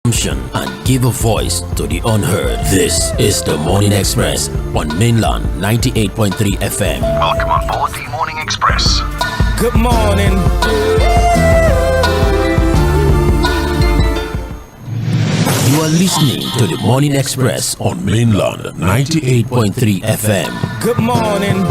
and give a voice to the unheard. This is the Morning Express on mainland 98.3 FM. Welcome on board the Morning Express. Good morning. You are listening to the Morning Express on mainland 98.3 FM. Good morning.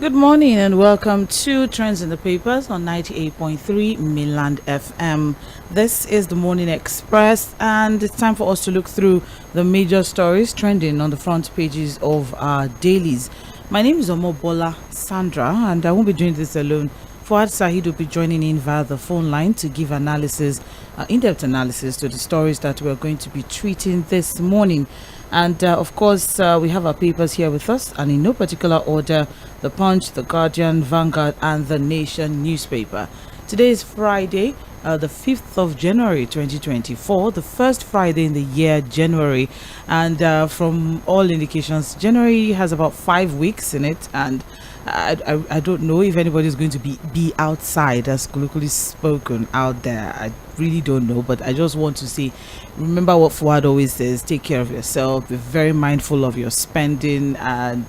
Good morning and welcome to Trends in the Papers on 98.3 Mainland FM. This is the Morning Express and it's time for us to look through the major stories trending on the front pages of our dailies. My name is Omobola Sandra and I won't be doing this alone. Fuad Sahid will be joining in via the phone line to give analysis, in-depth analysis to the stories that we're going to be treating this morning. And of course, we have our papers here with us, and in no particular order, The Punch, The Guardian, Vanguard, and The Nation newspaper. Today is Friday, the 5th of January 2024, the first Friday in the year January. And from all indications, January has about 5 weeks in it, and I don't know if anybody is going to be outside, as colloquially spoken, out there. I really don't know, but I just want to say, remember what Fuad always says: take care of yourself, be very mindful of your spending. And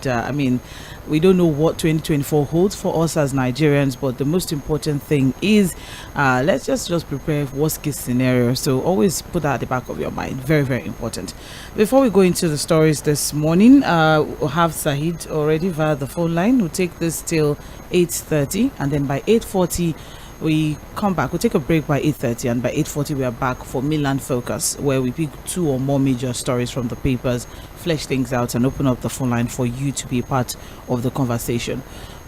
we don't know what 2024 holds for us as Nigerians, but the most important thing is let's just prepare for worst case scenario. So always put that at the back of your mind. Very, very important. Before we go into the stories this morning, we'll have Sahid already via the phone line. We'll take this till 8:30, and then by 8:40 we come back. We'll take a break by 8:30, and by 8:40 we are back for Midland Focus, where we pick 2 or more major stories from the papers, flesh things out, and open up the phone line for you to be a part of the conversation.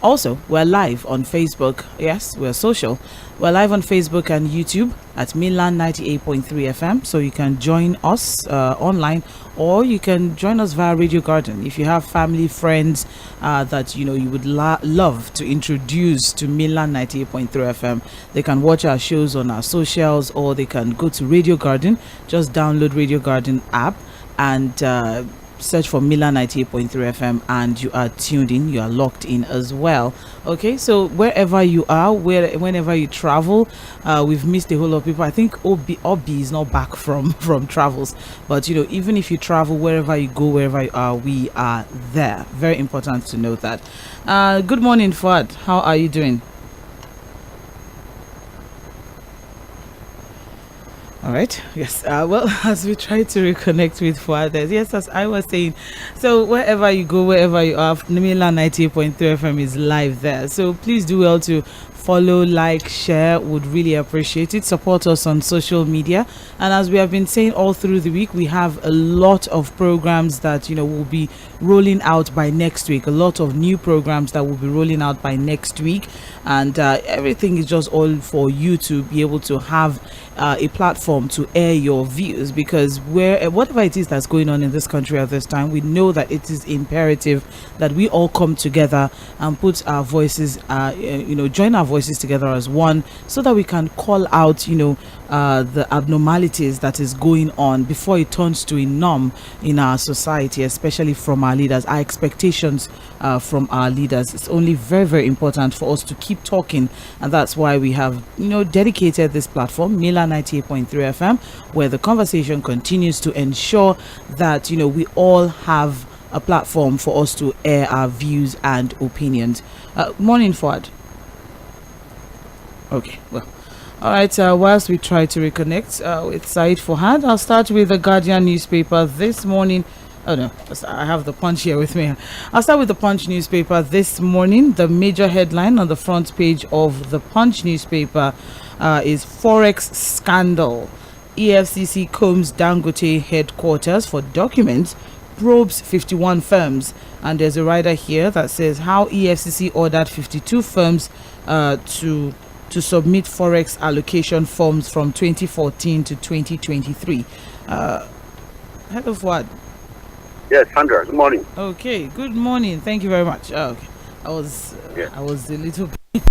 Also, we're live on Facebook. Yes, we're social. We're live on Facebook and YouTube at Mainland 98.3 FM. So you can join us online, or you can join us via Radio Garden. If you have family, friends that you would love to introduce to Mainland 98.3 FM, they can watch our shows on our socials, or they can go to Radio Garden. Just download Radio Garden app and search for Mila 98.3 FM, and you are tuned in, you are locked in as well. Okay, so wherever you are, whenever you travel, we've missed a whole lot of people. I think Obi is not back from travels, but even if you travel, wherever you go, wherever you are, we are there. Very important to know that. Good morning, Fuad. How are you doing? All right. Yes. Well, as we try to reconnect with Fuad, yes, as I was saying, so wherever you go, wherever you are, Namila 98.3 FM is live there. So please do well to follow, like, share. Would really appreciate it. Support us on social media. And as we have been saying all through the week, we have a lot of programs that will be rolling out by next week. A lot of new programs that will be rolling out by next week, and everything is just all for you to be able to have a platform to air your views, because whatever it is that's going on in this country at this time, we know that it is imperative that we all come together and put our voices, join our voices together as one, so that we can call out, the abnormalities that is going on before it turns to a norm in our society, especially from our leaders. Our expectations from our leaders. It's only very, very important for us to keep talking, and that's why we have dedicated this platform, Mila 98.3 FM, where the conversation continues to ensure that we all have a platform for us to air our views and opinions. Morning, Fuad. Okay, well, all right. Whilst we try to reconnect with Said Fuad, I'll start with the Guardian newspaper this morning. Oh no, I have the Punch here with me. I'll start with the Punch newspaper this morning. The major headline on the front page of the Punch newspaper is Forex Scandal. EFCC combs Dangote headquarters for documents, probes 51 firms. And there's a rider here that says how EFCC ordered 52 firms to submit Forex allocation forms from 2014 to 2023. Hello, Fuad. Yes, Sandra, good morning. Okay, good morning. Thank you very much. Okay. I was a little bit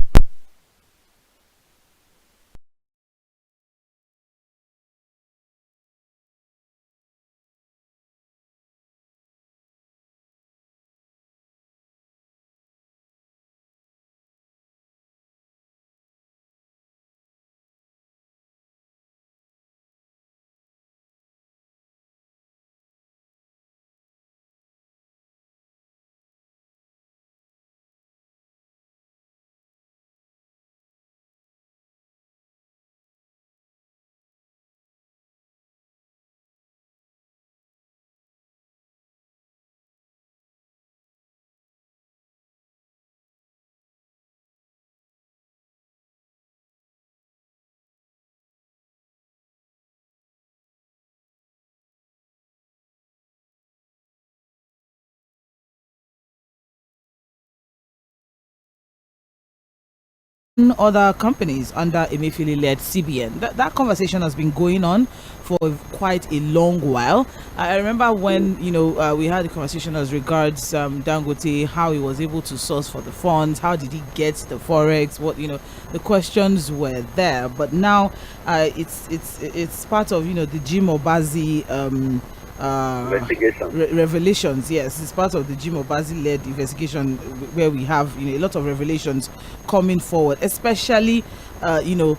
other companies under Emefiele-led CBN. That conversation has been going on for quite a long while. I remember when we had a conversation as regards Dangote, how he was able to source for the funds, how did he get the forex, what the questions were there. But now it's part of the Jᴏɪṛ Aᴊɪṕᴏ revelations. Yes, it's part of the Jᴏɪṛ led investigation where we have a lot of revelations coming forward, especially under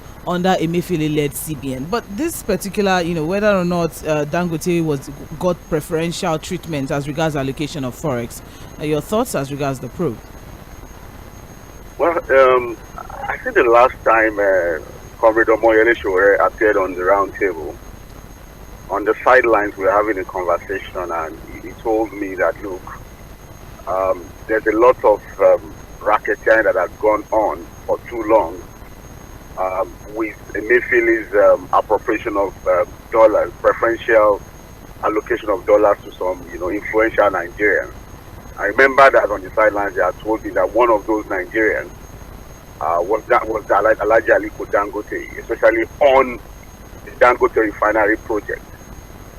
Emefiele led CBN. But this particular whether or not Dangote got preferential treatment as regards allocation of forex, your thoughts as regards the probe? Well, I think the last time Comrade Omoyele Sowore appeared on the round table, on the sidelines we were having a conversation, and he told me that, look, there's a lot of racketeering that has gone on for too long with Emefiele's appropriation of dollars, preferential allocation of dollars to some influential Nigerians. I remember that on the sidelines they had told me that one of those Nigerians was Alhaji Aliko Dangote, especially on the Dangote refinery project.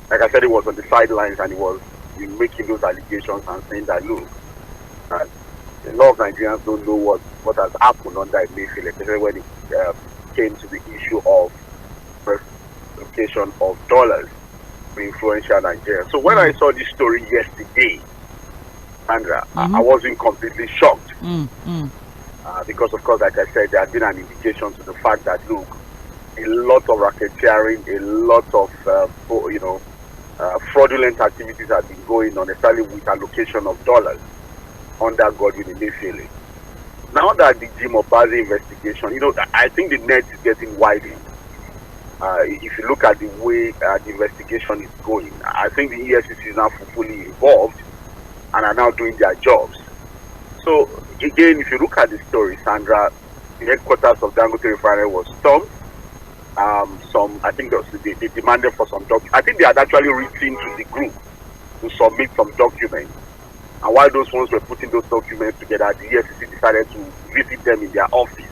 Like I said, it was on the sidelines, and he was making those allegations and saying that, look, a lot of Nigerians don't know what has happened under Emefiele, especially when it came to the issue of allocation of dollars to influential Nigerians. So when I saw this story yesterday, Sandra, I wasn't completely shocked. Because, of course, like I said, there had been an indication to the fact that, look, a lot of racketeering, a lot of fraudulent activities have been going on, especially with allocation of dollars under Godwin Emefiele. Now that the Jᴏɪṛ investigation, I think the net is getting widened. If you look at the way the investigation is going, I think the EFCC is now fully involved and are now doing their jobs. So, again, if you look at the story, Sandra, the headquarters of Dangote Refinery was stormed. I think they demanded for some documents. I think they had actually written to the group to submit some documents. And while those ones were putting those documents together, the EFCC decided to visit them in their office.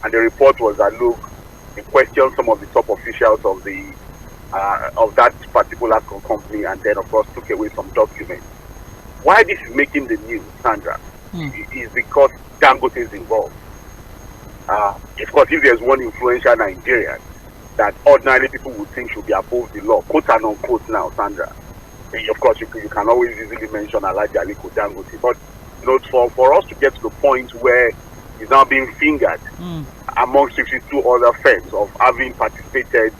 And the report was that, look, they questioned some of the top officials of that particular company, and then, of course, took away some documents. Why this is making the news, Sandra, is because Dangote is involved. Of course, if there's one influential Nigerian that ordinarily people would think should be above the law, quote and unquote now, Sandra, of course, you can always easily mention Alhaji Aliko Dangote. But for us to get to the point where he's now being fingered amongst 62 other firms of having participated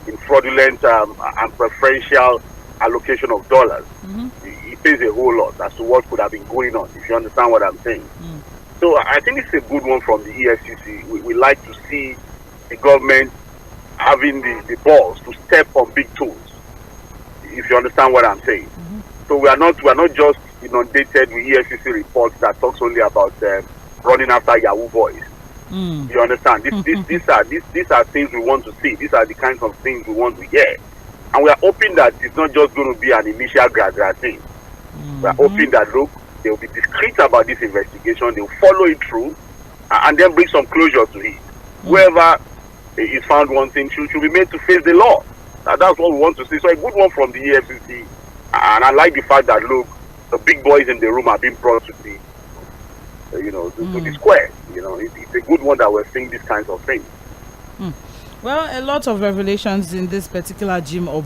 in fraudulent and preferential allocation of dollars, it says a whole lot as to what could have been going on, if you understand what I'm saying. So I think it's a good one from the EFCC. We like to see the government having the balls to step on big toes, if you understand what I'm saying. So we are not just inundated with EFCC reports that talks only about running after Yahoo boys. You understand? These are things we want to see. These are the kinds of things we want to hear. And we are hoping that it's not just going to be an initial graduate thing. We are hoping that, look, they will be discreet about this investigation, they will follow it through, and then bring some closure to it. Whoever is found wanting should be made to face the law. That's what we want to see. So a good one from the EFCC, and I like the fact that, look, the big boys in the room are being brought to the to the square. It's a good one that we're seeing these kinds of things. Well, a lot of revelations in this particular Jᴏɪṛ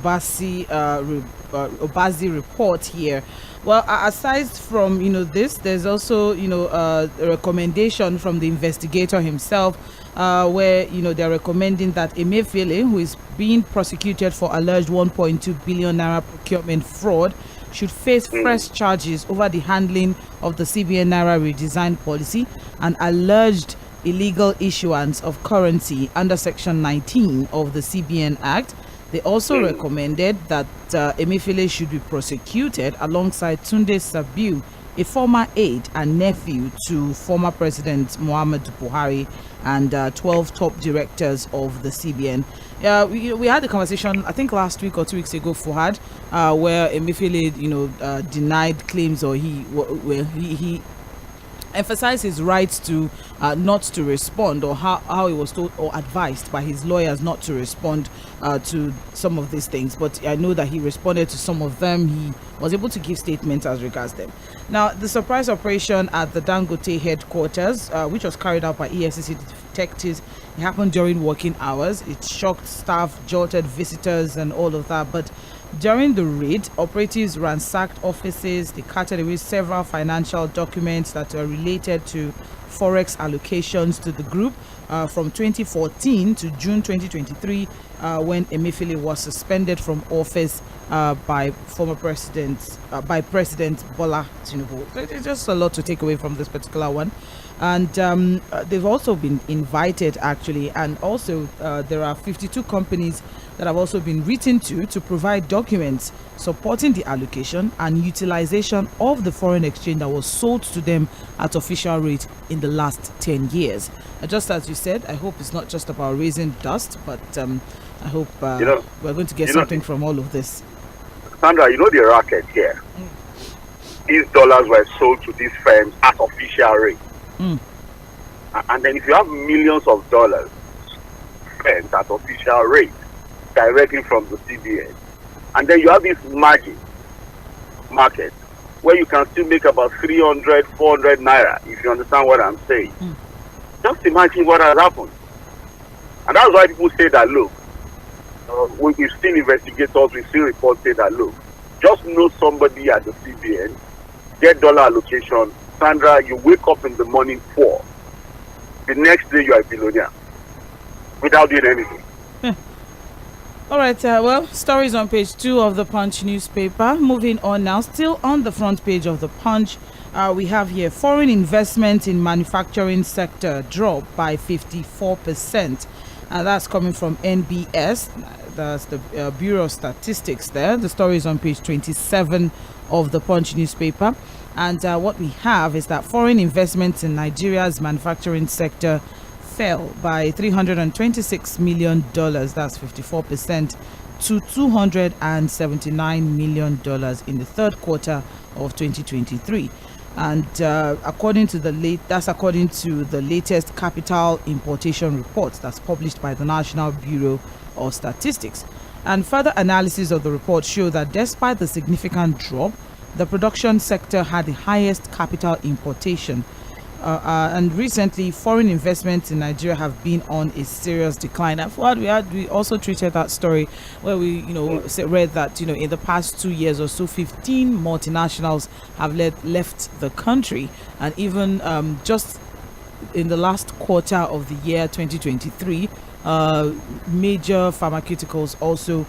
Aᴊɪṕᴏʟᴜ report here. Well, aside from this, there's also a recommendation from the investigator himself, where they're recommending that Emefiele, who is being prosecuted for alleged 1.2 billion naira procurement fraud, should face fresh charges over the handling of the CBN Naira redesign policy and alleged illegal issuance of currency under Section 19 of the CBN Act. They also recommended that Emefiele should be prosecuted alongside Tunde Sabiu, a former aide and nephew to former President Muhammadu Buhari, and 12 top directors of the CBN. We had a conversation, I think last week or 2 weeks ago, Fuhad, where Emefiele, denied claims, or he emphasized his right to not to respond, or how he was told or advised by his lawyers not to respond to some of these things. But I know that he responded to some of them. He was able to give statements as regards them. Now, the surprise operation at the Dangote headquarters, which was carried out by EFCC detectives, it happened during working hours. It shocked staff, jolted visitors, and all of that. But during the raid, operatives ransacked offices. They carted away several financial documents that are related to forex allocations to the group from 2014 to June 2023, when Emefiele was suspended from office by President Bola Tinubu. It's just a lot to take away from this particular one. And they've also been invited, actually, and also there are 52 companies that have also been written to provide documents supporting the allocation and utilization of the foreign exchange that was sold to them at official rate in the last 10 years. Just as you said, I hope it's not just about raising dust, but I hope we're going to get something from all of this. Sandra, you know the racket here. These dollars were sold to these firms at official rate. And then if you have millions of dollars spent at official rate directly from the CBN, and then you have this market where you can still make about 300, 400 naira, if you understand what I'm saying. Just imagine what has happened. And that's why people say that, look, we've seen investigators, we've seen reports say that, look, just know somebody at the CBN, get dollar allocation. Sandra, you wake up in the morning poor. The next day you are a billionaire without doing anything. All right, well, stories on page 2 of the Punch newspaper. Moving on now, still on the front page of the Punch, we have here foreign investment in manufacturing sector dropped by 54%. And that's coming from NBS. That's the Bureau of Statistics there. The story is on page 27 of the Punch newspaper. And what we have is that foreign investments in Nigeria's manufacturing sector fell by $326 million, that's 54%, to $279 million in the third quarter of 2023. And according to the latest capital importation report that's published by the National Bureau of Statistics. And further analysis of the report show that despite the significant drop, the production sector had the highest capital importation. And recently, foreign investments in Nigeria have been on a serious decline. And we also treated that story where we, read that, in the past 2 years or so, 15 multinationals have left the country. And even just in the last quarter of the year 2023, major pharmaceuticals also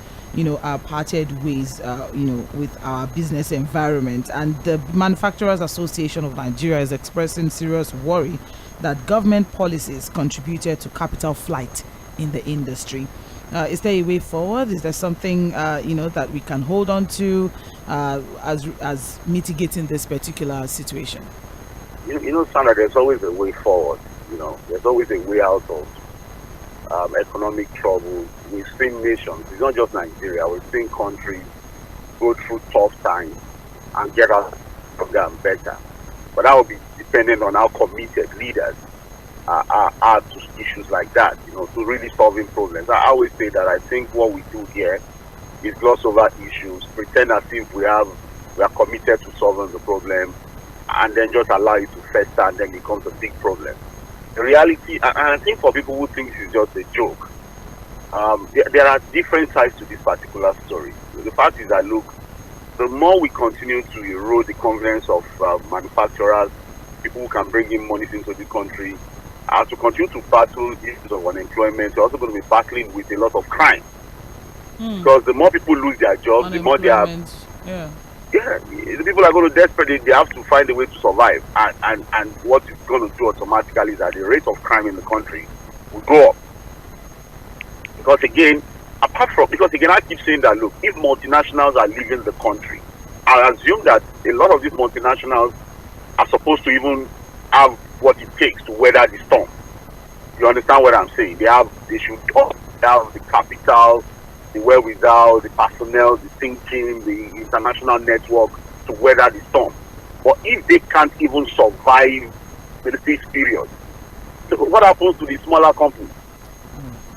parted ways, with our business environment. And the Manufacturers Association of Nigeria is expressing serious worry that government policies contributed to capital flight in the industry. Is there a way forward? Is there something, that we can hold on to as mitigating this particular situation? Sandra, there's always a way forward. There's always a way out of economic trouble. We've seen nations, it's not just Nigeria, we've seen countries go through tough times and get out of them better. But that will be dependent on how committed leaders are to issues like that, to really solving problems. I always say that I think what we do here is gloss over issues, pretend as if we are committed to solving the problem, and then just allow it to fester and then becomes a big problem. The reality, and I think for people who think this is just a joke, there are different sides to this particular story. The fact is that, look, the more we continue to erode the confidence of manufacturers, people who can bring in money into the country, as to continue to battle issues of unemployment, you're also going to be battling with a lot of crime. Because the more people lose their jobs, the more they are... the people are going to desperately, they have to find a way to survive. And what it's going to do automatically is that the rate of crime in the country will go up. Because again, I keep saying that, look, if multinationals are leaving the country, I assume that a lot of these multinationals are supposed to even have what it takes to weather the storm. You understand what I'm saying? They should have the capital, the wherewithal, the personnel, the thinking, the international network to weather the storm. But if they can't even survive they face period. So what happens to the smaller companies?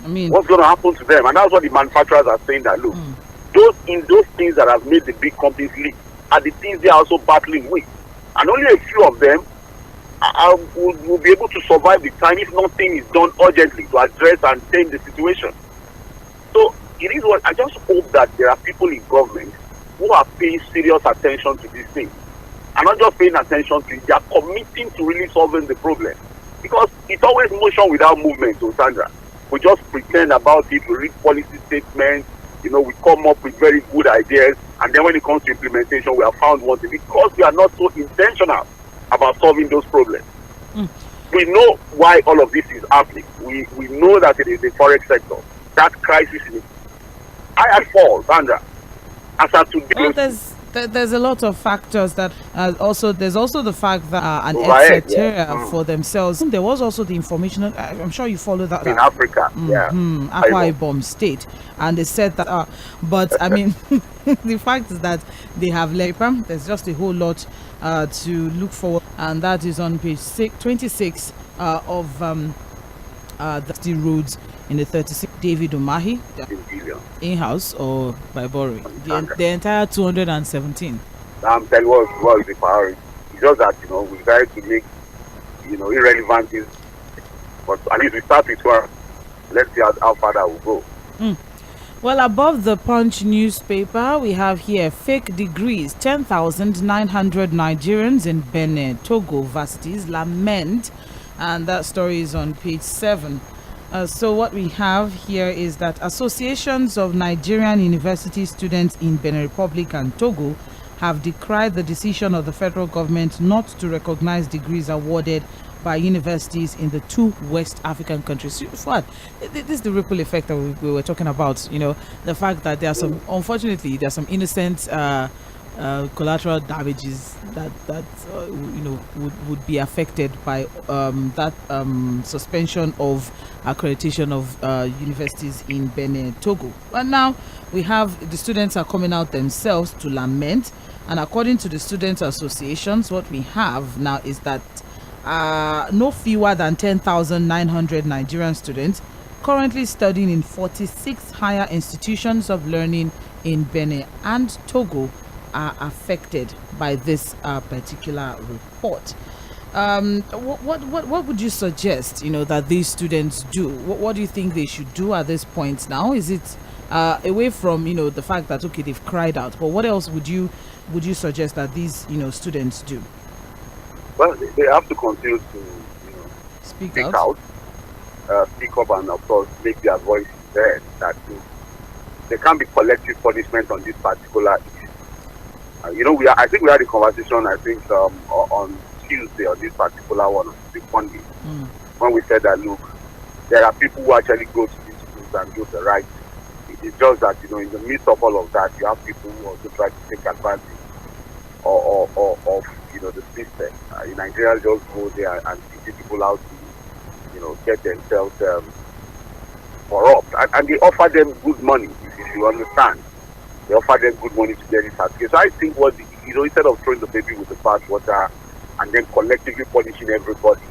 I mean, what's going to happen to them? And that's what the manufacturers are saying, that look, those things that have made the big companies leak are the things they are also battling with. And only a few of them will be able to survive the time if nothing is done urgently to address and change the situation. So it is what I just hope that there are people in government who are paying serious attention to these things. And not just paying attention to it, they are committing to really solving the problem. Because it's always motion without movement, so Sandra. We just pretend about it, we read policy statements, we come up with very good ideas, and then when it comes to implementation, we have found one thing, because we are not so intentional about solving those problems. We know why all of this is happening. We know that it is the forex sector. That crisis is high and fall, Sandra. As of today, there's a lot of factors that there's also the fact that an etc. for themselves. There was also the information. I'm sure you follow that in Africa, Akwa Ibom State, and they said that. But I mean, the fact is that they have LEPAM. There's just a whole lot to look forward, and that is on page 26 of the roads in the 36. David Umahi, in-house or by borrowing the entire 217. I'm telling you what is the priority. It's just that we try to make irrelevant things, but at least we start with one. Let's see how far that will go. Well, above the Punch newspaper, we have here fake degrees. 10,900 Nigerians in Benin, Togo varsities lament, and that story is on page 7. So what we have here is that associations of Nigerian university students in Benin Republic and Togo have decried the decision of the federal government not to recognize degrees awarded by universities in the two West African countries. What? This is the ripple effect that we were talking about. The fact that there are some, unfortunately, there are some innocent collateral damages that would be affected by that suspension of accreditation of universities in Benin, Togo. But now we have the students are coming out themselves to lament, and according to the students associations, what we have now is that no fewer than 10,900 Nigerian students currently studying in 46 higher institutions of learning in Benin and Togo are affected by this particular report. What would you suggest, that these students do? What do you think they should do at this point now? Is it away from, the fact that, okay, they've cried out, but what else would you suggest that these, students do? Well, they have to continue to, speak out, speak up, and of course make their voice heard. That there can't be collective punishment on this particular issue. I think we had a conversation, on Tuesday on this particular one, on the Monday, when we said that, look, there are people who actually go to these schools and do the right thing. It is just that, in the midst of all of that, you have people who also try to take advantage of the system. Nigerians just go there and teach people how to, get themselves corrupt. And they offer them good money, if you understand. They offer them good money to get this certificate. So I think instead of throwing the baby with the bathwater and then collectively punishing everybody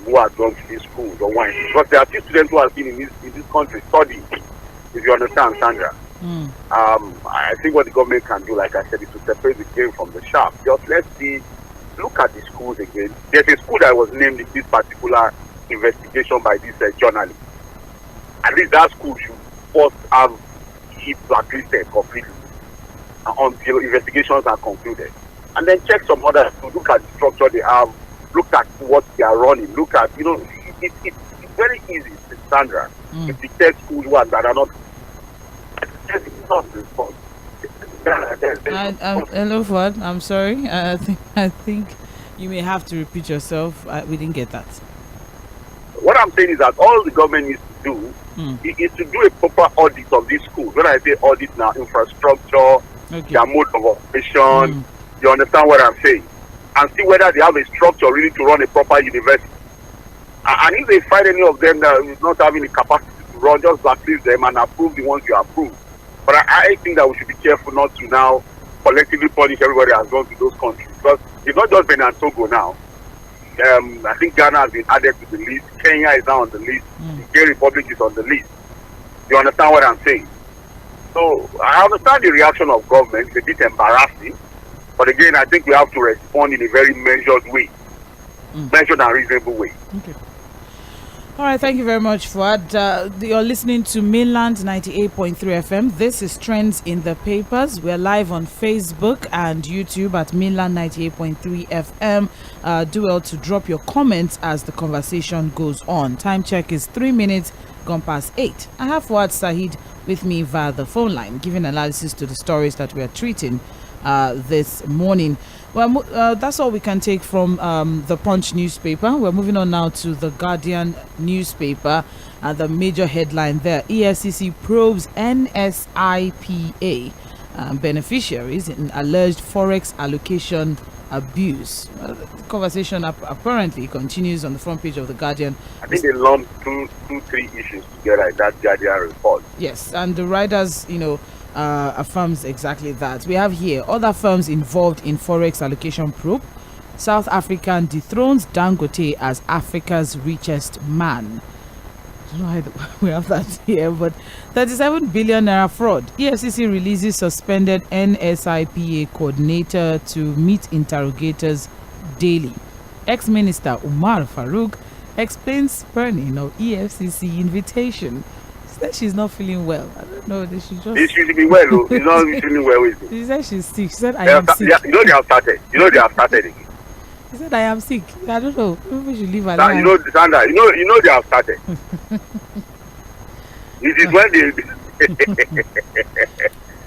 who has gone to these schools or why, because there are few students who have been in this country studying, if you understand, Sandra. I think what the government can do, like I said, is to separate the game from the shaft. Just look at the schools again. There's a school that was named in this particular investigation by this journalist. At least that school should first have it blacklisted completely until investigations are concluded, and then check some others to look at the structure they have, look at what they are running, look at it's very easy, Sandra, to detect schools that are not. Hello, Fuad. I'm sorry. I think you may have to repeat yourself. We didn't get that. What I'm saying is that all the government needs to do is to do a proper audit of these schools. When I say audit now, infrastructure, their mode of operation, you understand what I'm saying? And see whether they have a structure really to run a proper university. And if they find any of them that is not having the capacity to run, just blacklist them and approve the ones you approve. But I think that we should be careful not to now collectively punish everybody that has gone to those countries. Because it's not just Benin and Togo now. I think Ghana has been added to the list. Kenya is now on the list. The Jᴏɪṛ Republic is on the list. You understand what I'm saying? So I understand the reaction of government. It's a bit embarrassing. But again, I think we have to respond in a very measured way. Measured and reasonable way. Okay. All right, thank you very much, Fuad. You're listening to Mainland 98.3 FM. This is Trends in the Papers. We're live on Facebook and YouTube at Mainland 98.3 FM. Do well to drop your comments as the conversation goes on. Time check is 3 minutes gone past 8. I have Fuad Sahid with me via the phone line, giving analysis to the stories that we are treating this morning. Well, that's all we can take from the Punch newspaper. We're moving on now to the Guardian newspaper. The major headline there: EFCC probes NSIPA beneficiaries in alleged forex allocation abuse. The conversation apparently continues on the front page of the Guardian. I think they lumped three issues together in that Guardian report. Yes, and the writers, affirms exactly that. We have here other firms involved in forex allocation probe. South African dethrones Dangote as Africa's richest man. I don't know why we have that here, but 37 billion naira fraud. EFCC releases suspended NSIPA coordinator to meet interrogators daily. Ex-minister Umar Farouk explains spurning of EFCC invitation. She's not feeling well. I don't know. She should be well. She's not feeling well with me. She said she's sick. She said I am sick. Yeah, they have started. They have started again. She said I am sick. I don't know. Maybe we should leave her alone. Sandra, they have started. It is when they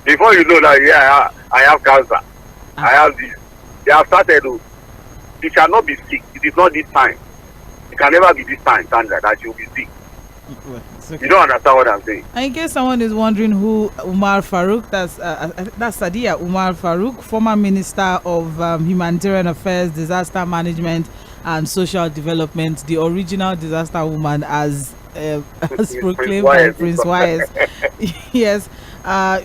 before you know that, yeah, I have cancer. I have this. They have started. She shall not be sick. It is not this time. It can never be this time, Sandra, that she will be sick. Okay. You don't understand what I'm saying. In case someone is wondering who Umar Farouk, that's Sadiya Umar Farouk, former Minister of Humanitarian Affairs, Disaster Management and Social Development, the original disaster woman as proclaimed by Prince Wise. Yes,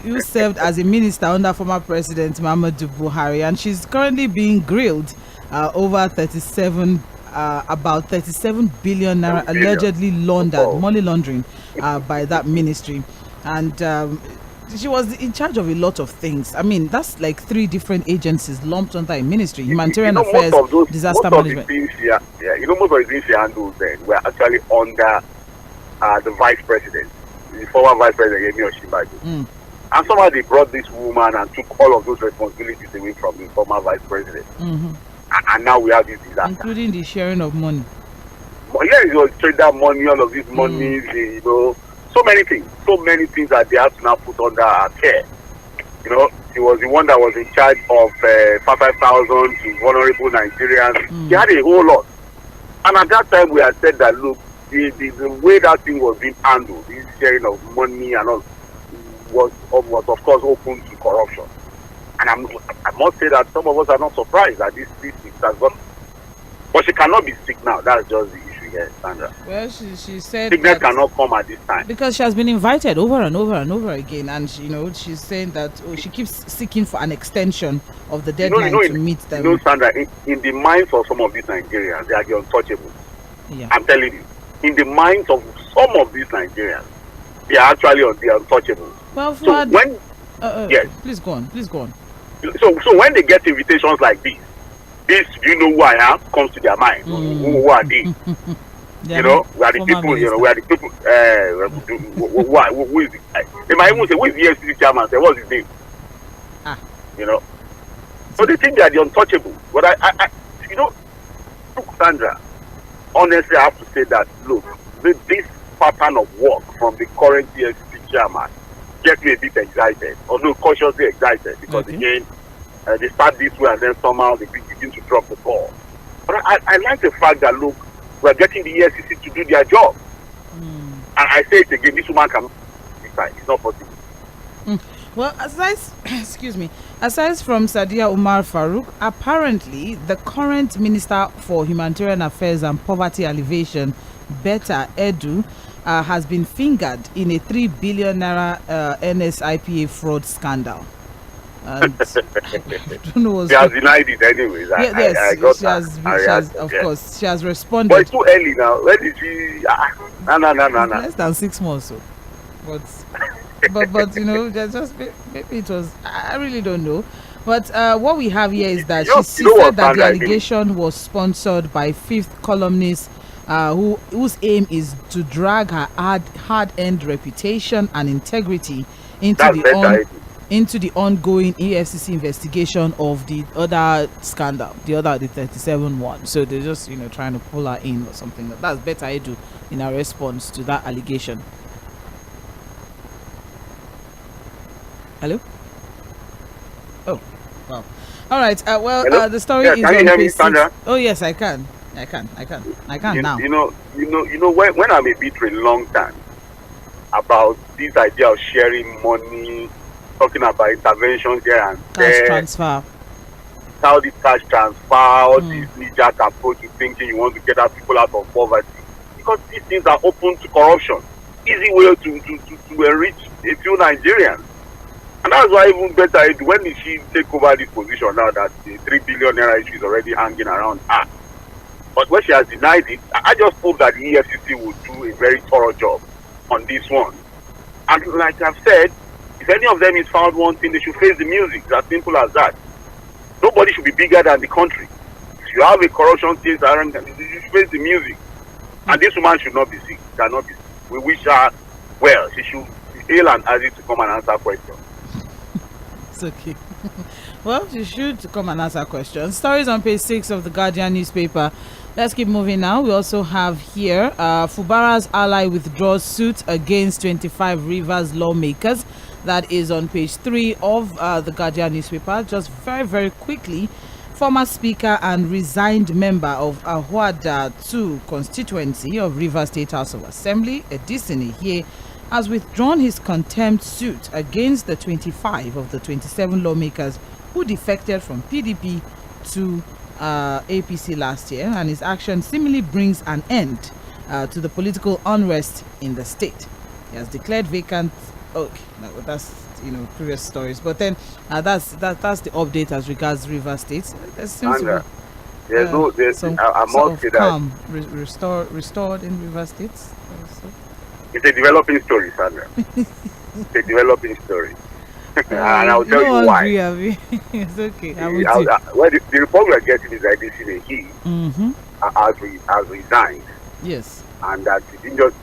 who served as a minister under former President Muhammadu Buhari, and she's currently being grilled over about 37 billion naira allegedly laundered, money laundering by that ministry. And she was in charge of a lot of things. I mean, that's like 3 different agencies lumped under a ministry: humanitarian affairs, disaster management. Most of the things she handled then were actually under the vice president, the former vice president Yemi Osinbajo. And somehow they brought this woman and took all of those responsibilities away from the former vice president. And now we have this disaster, including the sharing of money. Yeah, it was trader money, all of these monies, so many things that they have to now put under her care. She was the one that was in charge of 5,000 to vulnerable Nigerians. She had a whole lot. And at that time, we had said that, look, the way that thing was being handled, this sharing of money and all, was of course open to corruption. And I must say that some of us are not surprised that this has gone. But she cannot be sick now. That's just the issue here, Sandra. Well, she said sickness cannot come at this time. Because she has been invited over and over and over again. And, she's saying that she keeps seeking for an extension of the deadline to meet them. Sandra, in the minds of some of these Nigerians, they are the untouchables. Yeah. I'm telling you. In the minds of some of these Nigerians, they are actually the untouchables. Well, so when... yes. Please go on. So when they get invitations like this, you know who I am, comes to their mind. Who are they? We are the people. We are the people. Who is the guy? They might even say, who is the EFCC chairman? Say, what's his name? So they think they are the untouchable. But I look, Sandra, honestly, I have to say that, look, this pattern of work from the current EFCC chairman gets me a bit excited, although cautiously excited, because again, they start this way and then somehow they begin to drop the ball. But I like the fact that, look, we're getting the EFCC to do their job. And I say it again, this woman can decide. It's not possible. Well, aside from Sadiya Umar Farouk, apparently the current Minister for Humanitarian Affairs and Poverty Alleviation, Betta Edu, has been fingered in a 3 billion naira NSIPA fraud scandal. And I don't know what's She has denied it anyways. yes, I got she has, of course, she has responded. But it's too early now. When did she? No. Less than 6 months, so. But just maybe it was. I really don't know. But what we have here is that she said that the allegation was sponsored by fifth columnist, whose aim is to drag her hard-earned reputation and integrity into the ongoing EFCC investigation of the other scandal, the 37 one. So they're just trying to pull her in or something. That's better I do in a response to that allegation. Hello? Oh, wow. All right. The story is can you on hear me, page 6. Sandra? Oh yes, I can now. When I'm a bit for a long time about this idea of sharing money, talking about interventions here and there, Cash transfer, Saudi cash transfer, all this knee-jerk approach to thinking you want to get our people out of poverty, because these things are open to corruption, easy way to enrich a few Nigerians. And that's why even better, when did she take over this position now that the 3 billion naira issue is already hanging around her? But when she has denied it, I just hope that the EFCC will do a very thorough job on this one. And like I've said, if any of them is found wanting, they should face the music. It's as simple as that. Nobody should be bigger than the country. If you have a corruption case, you should face the music. And this woman should not be sick. Cannot be sick. We wish her well. She should be ill and asked to come and answer questions. It's okay. Well, you should come and answer questions. Stories on page 6 of the Guardian newspaper. Let's keep moving now. We also have here Fubara's ally withdraws suit against 25 Rivers lawmakers. That is on page 3 of the Guardian newspaper. Just very, very quickly, former speaker and resigned member of Ahwada 2 constituency of Rivers State House of Assembly, Edisini here, has withdrawn his contempt suit against the 25 of the 27 lawmakers who defected from PDP to APC last year, and his action seemingly brings an end to the political unrest in the state. He has declared vacant. Okay, no, that's previous stories, but then that's the update as regards River State. There seems to be some sort of calm restored in River State. It's a developing story, Sandra. It's a developing story. And I'll tell you why. It's okay. The report we are getting is that this is has resigned. Yes. And that he didn't just,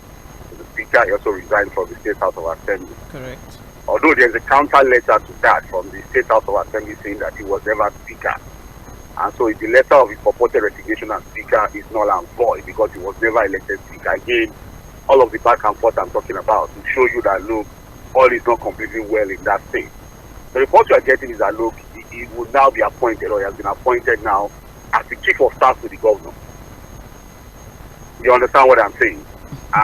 the speaker, he also resigned from the State House of Assembly. Correct. Although there's a counter letter to that from the State House of Assembly saying that he was never speaker. And so the letter of his purported resignation as speaker is null and void because he was never elected speaker. Again, all of the back and forth I'm talking about to show you that, look, all is not completely well in that state. The report you are getting is that, look, he will now be appointed, or he has been appointed now as the chief of staff to the governor. You understand what I'm saying?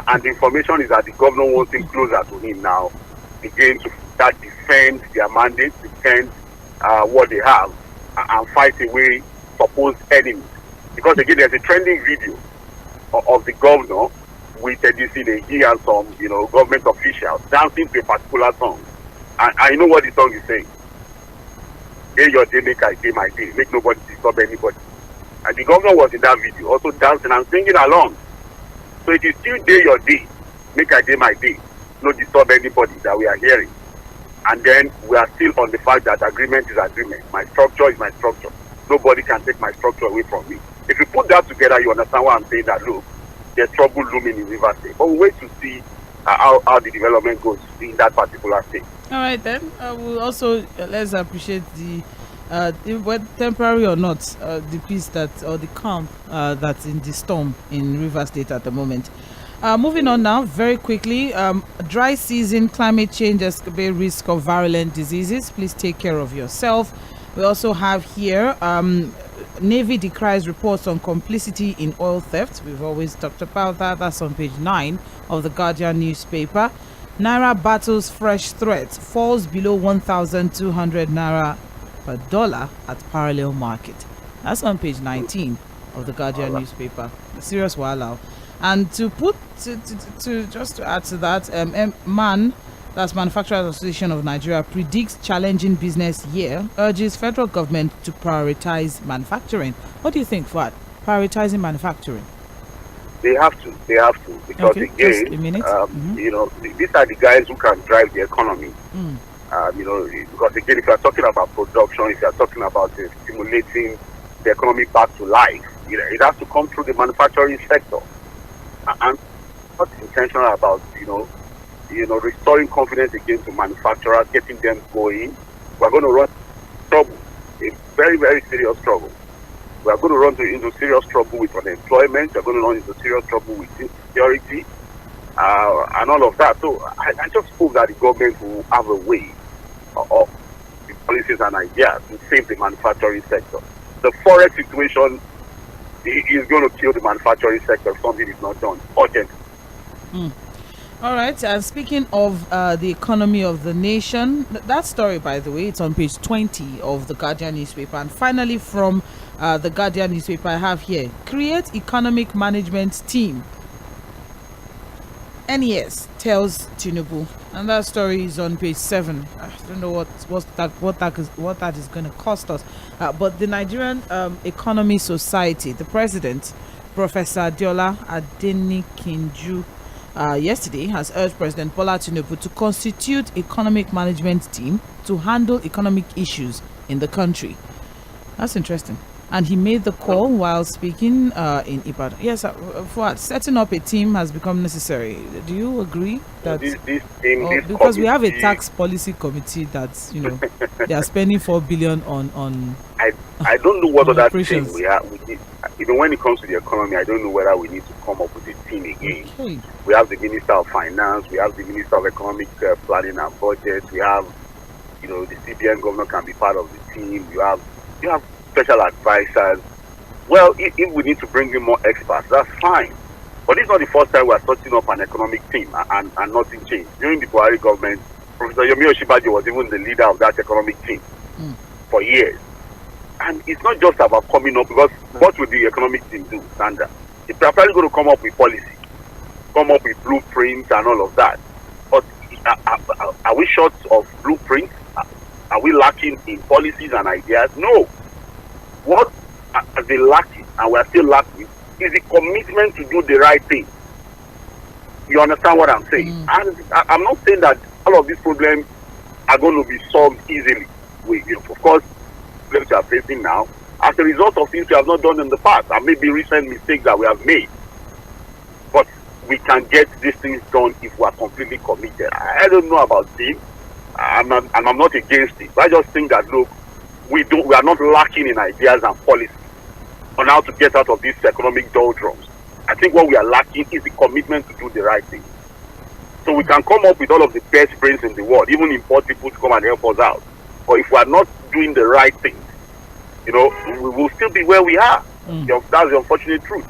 And the information is that the governor wants him closer to him now, again, to start defend their mandate, defend what they have, and fight away supposed enemies. Because again, there's a trending video of the governor with Edisini and some, government officials dancing to a particular song. And I know what the song is saying. Day your day, make I day my day. Make nobody disturb anybody. And the governor was in that video also dancing and singing along. So it is still day your day, make I day my day. No disturb anybody that we are hearing. And then we are still on the fact that agreement is agreement. My structure is my structure. Nobody can take my structure away from me. If you put that together, you understand why I'm saying that, look, there's trouble looming in River State. But we'll wait to see how the development goes in that particular state. All right, then. We'll also, let's appreciate whether temporary or not, the peace or the calm that's in the storm in River State at the moment. Moving on now, very quickly, dry season, climate change, escapade risk of virulent diseases. Please take care of yourself. We also have here, Navy decries reports on complicity in oil theft. We've always talked about that. That's on page 9 of the Guardian newspaper. Naira battles fresh threats, falls below 1,200 Naira per dollar at parallel market. That's on page 19 of the Guardian newspaper. A serious while out. And to add to that, man that's Manufacturers Association of Nigeria, predicts challenging business year, urges federal government to prioritize manufacturing. What do you think, Fuad? Prioritizing manufacturing? They have to, because okay, again, just a minute. you know, these are the guys who can drive the economy. You know, because again, if you are talking about production, if you are talking about stimulating the economy back to life, you know, it has to come through the manufacturing sector. And not intentional about, you know, restoring confidence again to manufacturers, getting them going. We're going to run trouble, a very, very serious trouble. We are going to run into serious trouble with unemployment. We're going to run into serious trouble with insecurity and all of that. So I just hope that the government will have a way of the policies and ideas to save the manufacturing sector. The forex situation is going to kill the manufacturing sector if something is not done urgently. All right, and speaking of the economy of the nation, that story, by the way, it's on page 20 of the Guardian newspaper. And finally, from the Guardian newspaper, I have here, create economic management team. NES tells Tinubu, and that story is on page 7. I don't know what that is going to cost us, but the Nigerian Economy Society, the president, Professor Adiola Adenikinju, yesterday has urged President Bola Tinubu to constitute economic management team to handle economic issues in the country. That's interesting. And he made the call while speaking in Ibadan. Yes, for setting up a team has become necessary. Do you agree that this because committee, we have a tax policy committee that, you know, they are spending 4 billion on I don't know what other thing operations. we need. Even when it comes to the economy, I don't know whether we need to come up with a team again. Okay. We have the Minister of Finance, we have the Minister of Economic Planning and Budget, we have, you know, the CBN governor can be part of the team. You have special advisors. Well, if we need to bring in more experts, that's fine. But it's not the first time we are setting up an economic team and nothing changed. During the Buhari government, Professor Yomi Osinbajo was even the leader of that economic team for years. And it's not just about coming up, because what will the economic team do, Sandra? It's probably going to come up with policy, come up with blueprints and all of that. But are we short of blueprints? Are we lacking in policies and ideas? No. What are they lacking, and we are still lacking, is the commitment to do the right thing. You understand what I'm saying? And I'm not saying that all of these problems are going to be solved easily. Of course, problems we are facing now as a result of things we have not done in the past, and maybe recent mistakes that we have made. But we can get these things done if we are completely committed. I don't know about this, I'm not against it. But I just think that, look, we are not lacking in ideas and policy on how to get out of these economic doldrums. I think what we are lacking is the commitment to do the right thing. So we can come up with all of the best brains in the world, even import people to come and help us out. But if we are not doing the right thing, you know, we will still be where we are. That's the unfortunate truth.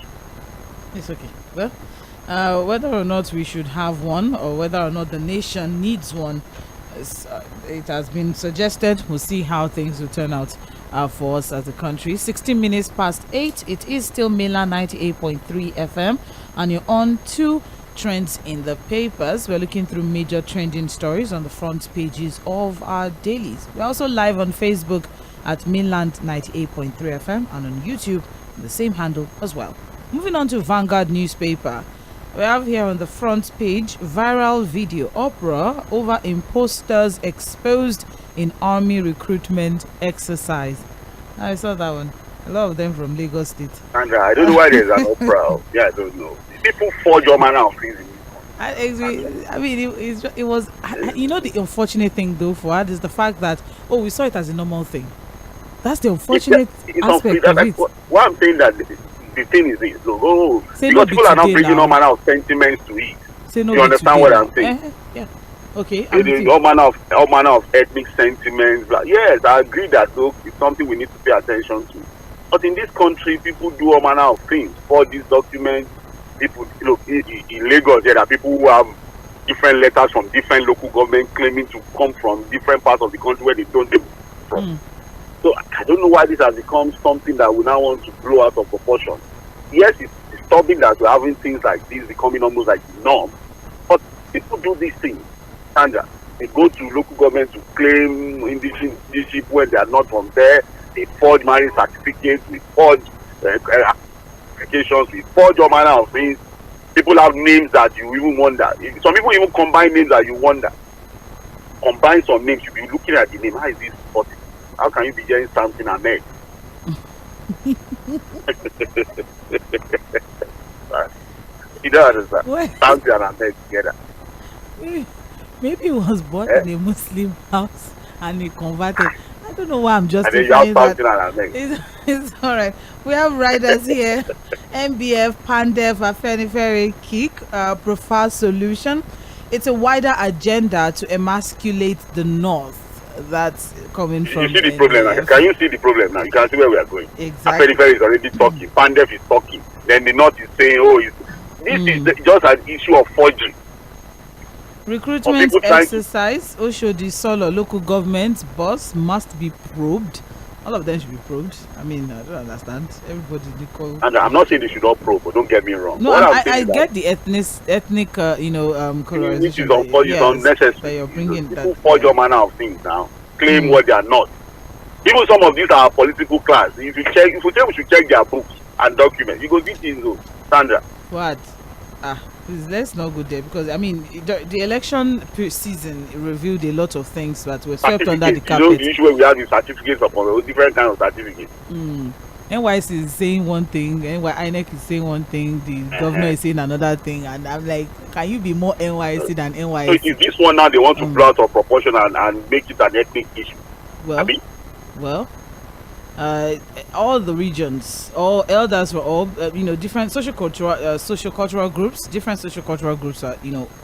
It's okay. Well, whether or not we should have one, or whether or not the nation needs one, it has been suggested. We'll see how things will turn out for us as a country. 16 minutes past 8. It is still Mainland 98.3 FM, and you're on to trends in the papers. We're looking through major trending stories on the front pages of our dailies. We're also live on Facebook at Mainland 98.3 FM, and on YouTube, the same handle as well. Moving on to Vanguard newspaper. We have here on the front page, viral video uproar over imposters exposed in army recruitment exercise. I saw that one. A lot of them from Lagos State. And I don't know why there's an uproar. Yeah, I don't know. People forge your manner of things. I mean, it was, you know, the unfortunate thing though for us is the fact that, we saw it as a normal thing. That's the unfortunate aspect of it. What I'm saying that the thing is this, because people are not bringing all manner of sentiments to it. You understand what I'm saying? Yeah. Okay. All manner of ethnic sentiments. Yes, I agree that, look, it's something we need to pay attention to. But in this country, people do all manner of things for these documents. People, look, in Lagos, there are people who have different letters from different local government claiming to come from different parts of the country where they don't live from. So I don't know why this has become something that we now want to blow out of proportion. Yes, it's disturbing that we're having things like this becoming almost like the norm, but people do these things, Sandra. They go to local government to claim indigenship when they are not from there. They forge marriage certificates, we forge applications, we forge all manner of things. People have names that you even wonder. Some people even combine names that you wonder. Combine some names, you'll be looking at the name. How is this possible? How can you be hearing something Ahmed? You don't understand. Something and Ahmed together. Maybe he was born in a Muslim house and he converted. I don't know why I'm just saying that. It's all right. We have writers here. MBF, Pandef, Afenifere, Kick, Preferred Solution. It's a wider agenda to emasculate the North. That's coming from. You see the problem now. Can you see the problem now? You can see where we are going. Exactly. Afenifere is already talking. Pandef is talking. Then the North is saying, oh, this is just an issue of forgery. Recruitment exercise, Oshodi Solo, local government boss must be probed. All of them should be probed. I mean, I don't understand. Everybody and I'm not saying they should not probe, but don't get me wrong. No, I get the ethnic, colorization. Which is unnecessary. That you're bringing people forge all manner of things now, claim what they are not. Even some of these are political class. If you say we should check their books and documents, you go see things though. Sandra. What? Please, let's not go there, because I mean the election season revealed a lot of things that were swept under the carpet. Usually we have the certificates upon different kinds of certificates. NYC is saying one thing, INEC is saying one thing, the governor is saying another thing, and I'm like, can you be more NYC than NYC? So is this one now they want to blow out of proportion and make it an ethnic issue? Well, all the regions, all elders were all different sociocultural groups. Different sociocultural groups are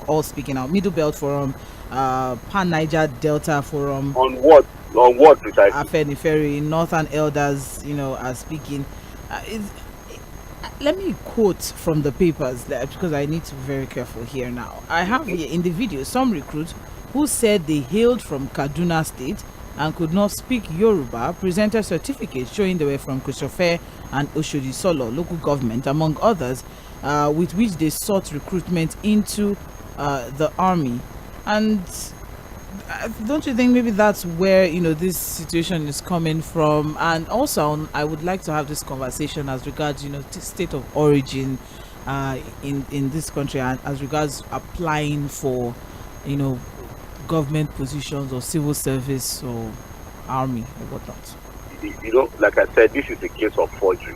all speaking out. Middle Belt Forum, Pan Niger Delta Forum. On what precisely? Afenifere, Northern elders, are speaking. Let me quote from the papers because I need to be very careful here now. I have here in the video some recruits who said they hailed from Kaduna State and could not speak Yoruba, presented certificates showing they were from Cᴏᴍᴍᴅ and Oshodi Solo local government, among others, with which they sought recruitment into the army. And don't you think maybe that's where this situation is coming from? And also, I would like to have this conversation as regards state of origin in this country, and as regards applying for government positions or civil service or army or whatnot. Like I said, this is a case of forgery,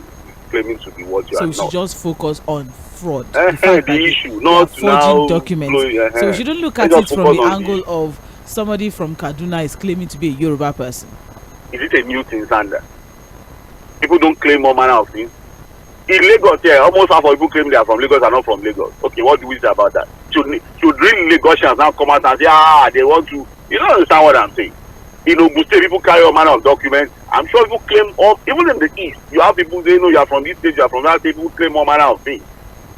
claiming to be what you are not. So we should just focus on fraud. The issue, not forging documents. So we shouldn't look at it from the angle of somebody from Kaduna is claiming to be a Yoruba person. Is it a new thing, Sandra? People don't claim all manner of things. In Lagos, almost half of people claim they are from Lagos and not from Lagos. Okay, what do we say about that? Should real Lagosians now come out and say, they want to... You don't understand what I'm saying. In Ogun State, people carry all manner of documents. I'm sure people claim even in the East, you have people say, no, you are from this state, you are from that state, people claim all manner of things.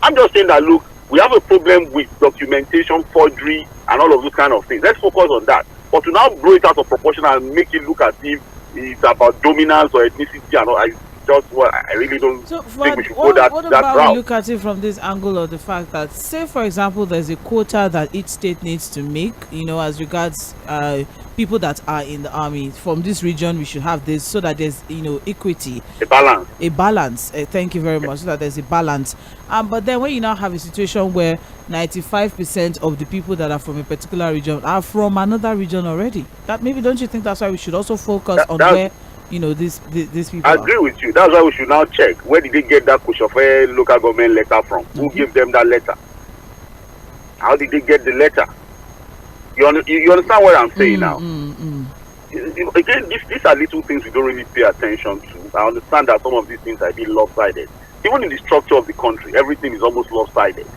I'm just saying that, look, we have a problem with documentation, forgery, and all of those kind of things. Let's focus on that. But to now blow it out of proportion and make it look as if it's about dominance or ethnicity and all, I really don't think we should go that route. What about we look at it from this angle of the fact that, say for example, there's a quota that each state needs to make, as regards people that are in the army from this region, we should have this, so that there's equity, a balance. Thank you very much. So that there's a balance. But then when you now have a situation where 95% of the people that are from a particular region are from another region already, that maybe, don't you think that's why we should also focus on where these people I agree with you. That's why we should now check, where did they get that Cᴏᴍᴅ local government letter from? Who gave them that letter? How did they get the letter? You understand what I'm saying now? Again, these are little things we don't really pay attention to. I understand that some of these things are being lopsided. Even in the structure of the country, everything is almost lopsided.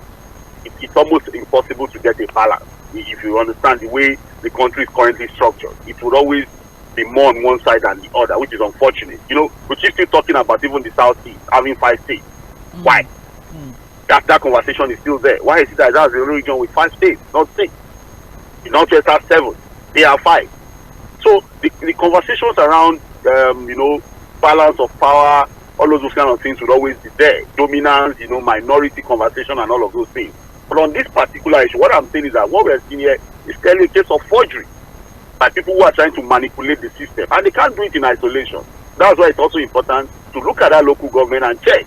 It's almost impossible to get a balance. If you understand the way the country is currently structured, it would always be more on one side than the other, which is unfortunate. We're still talking about even the Southeast having 5 states. Why? That conversation is still there. Why is it that that's a region with 5 states, not 6? The Northwest has 7. They have 5. So the conversations around balance of power, all of those kind of things would always be there. Dominance, minority conversation and all of those things. But on this particular issue, what I'm saying is that what we're seeing here It's clearly a case of forgery by people who are trying to manipulate the system, and they can't do it in isolation. That's why it's also important to look at that local government and check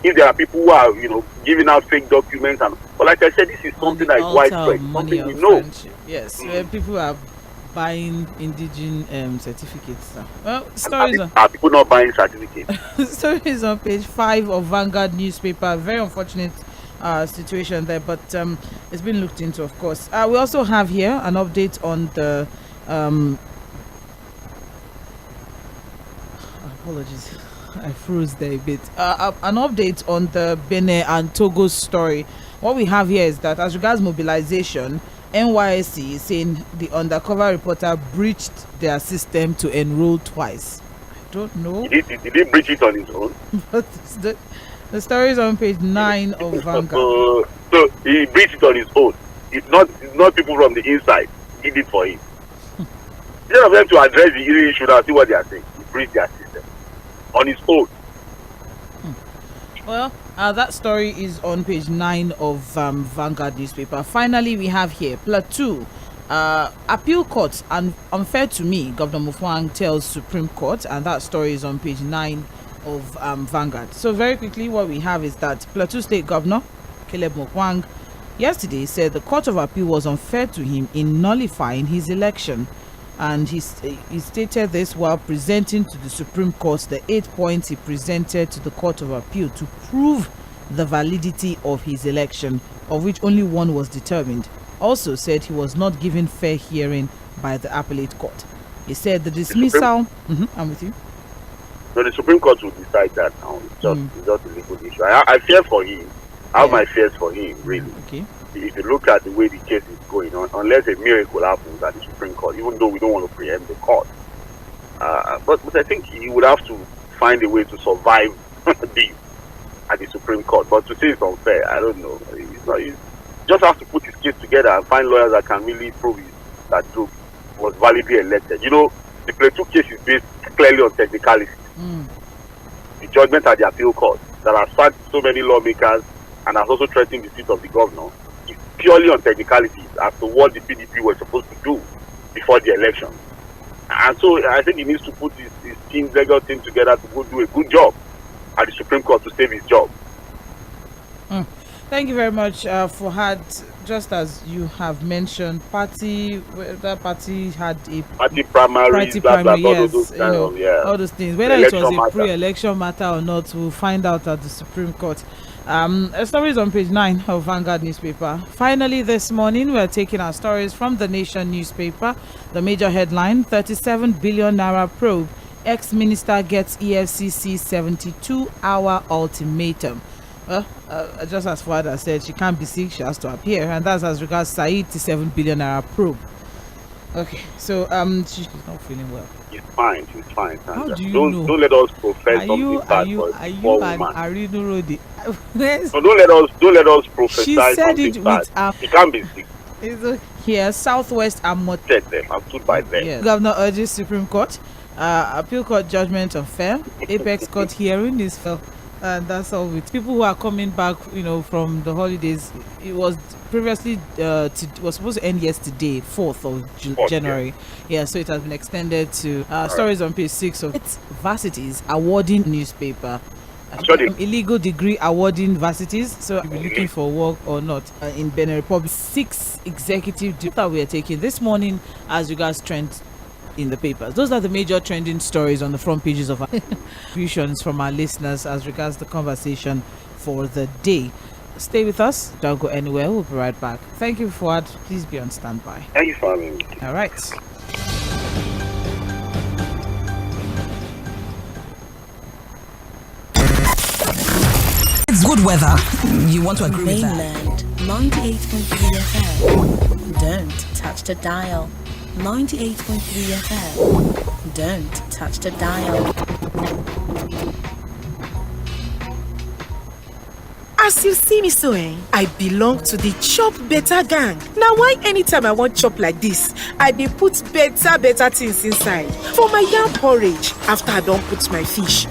if there are people who are, giving out fake documents. But like I said, this is something that is widespread, something we know. Yes, where people are buying indigenous certificates. Well, Are people not buying certificates? Stories on page 5 of Vanguard newspaper. Very unfortunate situation there, but it's been looked into, of course. We also have here an update on the apologies, I froze there a bit. An update on the Benin and Togo story. What we have here is that as regards mobilization, NYSC is saying the undercover reporter breached their system to enroll twice. I don't know. Did he breach it on his own? But the story is on page 9 of Vanguard. So he breached it on his own. It's not people from the inside. He did it for him. Instead of them to address the issue and see what they are saying, he breached their system on his own. Well, that story is on page 9 of Vanguard newspaper. Finally, we have here Plateau appeal court and unfair to me. Governor Mufwang tells Supreme Court, and that story is on page 9 of Vanguard. So very quickly, what we have is that Plateau State Governor Caleb Mufwang yesterday said the Court of Appeal was unfair to him in nullifying his election. And he stated this while presenting to the Supreme Court the 8 points he presented to the Court of Appeal to prove the validity of his election, of which only one was determined. Also said he was not given fair hearing by the appellate court. He said the dismissal... I'm with you. So the Supreme Court will decide that now. It's just a legal issue. I fear for him. I have my fears for him, really. Okay. If you look at the way the case is going on, unless a miracle happens at the Supreme Court, even though we don't want to preempt the court, but I think he would have to find a way to survive this at the Supreme Court. But to say it's unfair, I don't know. He just has to put his case together and find lawyers that can really prove that Trump was validly elected. The Plateau case is based clearly on technicality. The judgment at the appeal court that has sacked so many lawmakers and has also threatened the seat of the governor is purely on technicalities as to what the PDP was supposed to do before the election. And so I think he needs to put his legal team together to go do a good job at the Supreme Court to save his job. Thank you very much, Fuhad. Just as you have mentioned, that party had a party primary, yes, all those things. Whether it was a pre-election matter or not, we'll find out at the Supreme Court. A story is on page 9 of Vanguard newspaper. Finally, this morning, we're taking our stories from the Nation newspaper. The major headline, 37 billion naira probe. Ex-minister gets EFCC 72-hour ultimatum. Well, just as Fuad said, she can't be sick, she has to appear. And that's as regards Said 7 billion naira probe. Okay, so she's not feeling well. She's fine. How do you know? Don't let us profess something bad for a poor woman. So don't let us prophesy she said something it bad. She can't be sick. It's here, Southwest and Check them. I'm stood by them. Yeah. Governor urges Supreme Court. Appeal court judgment unfair. Apex court hearing is fair. And that's all with people who are coming back, from the holidays. It was previously was supposed to end yesterday, 4th of January. Yeah, so it has been extended to stories on page 6 of varsities awarding newspaper. Illegal degree awarding varsities. So you'll be looking for work or not in Benin Republic. 6 executive that we are taking this morning as regards trend in the papers. Those are the major trending stories on the front pages of our contributions from our listeners as regards the conversation for the day. Stay with us. Don't go anywhere. We'll be right back. Thank you, Fuad. Please be on standby. Thank you for having me. All right. It's good weather. You want to agree with that? Mainland 98.3 FM. Don't touch the dial. 98.3 FM. Don't touch the dial. As you see me so, I belong to the Chop Better gang. Now why anytime I want chop like this, I dey put better things inside. For my yam porridge, after I don't put my fish,